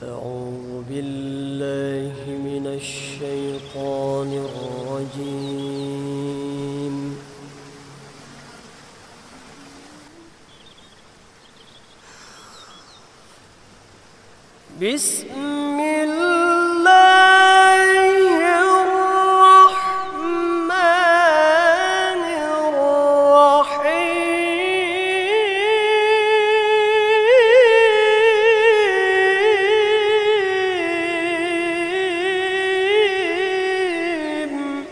أعوذ بالله من الشيطان الرجيم. بسم الله الرحمن الرحيم.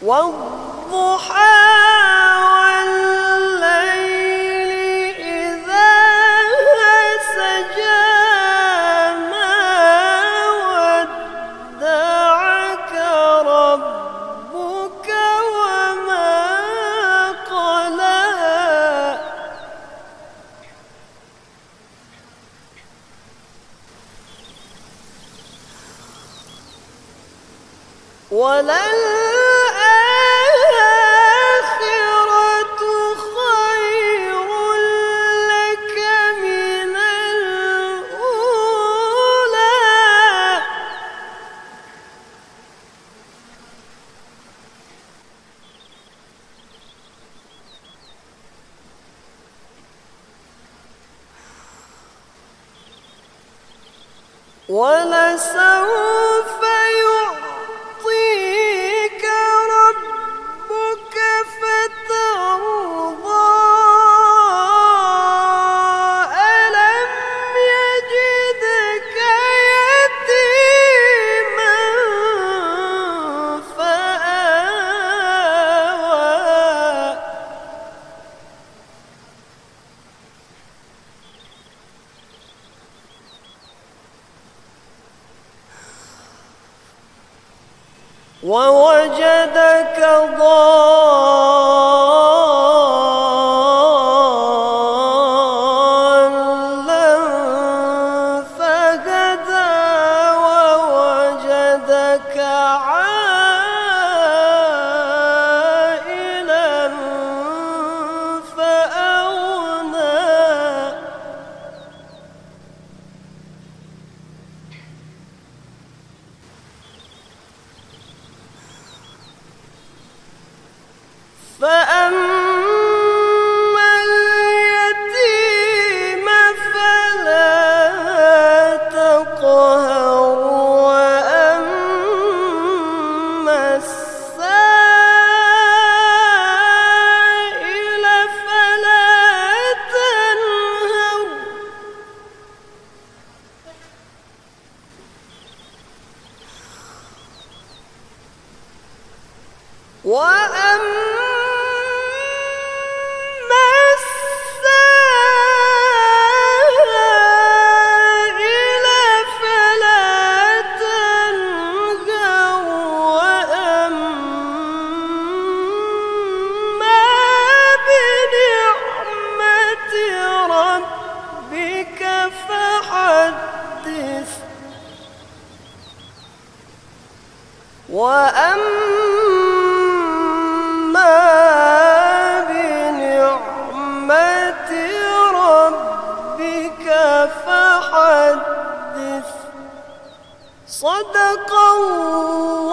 والضحى والليل إذا سجى ما ودعك ربك وما قلى وللآخرة خير لك من الأولى ولسوف يعطيك ربك فترضى ألم يجدك يتيما فآوى ووجدك ضالا فهدى ووجدك عائلا فأغنى فأما اليتيم فلا تقهر وأما السائل فلا تنهر وأما السائل فلا تنهر وأما بنعمة ربك فحدث وأما بنعمة ربك فحدث. صدق الله.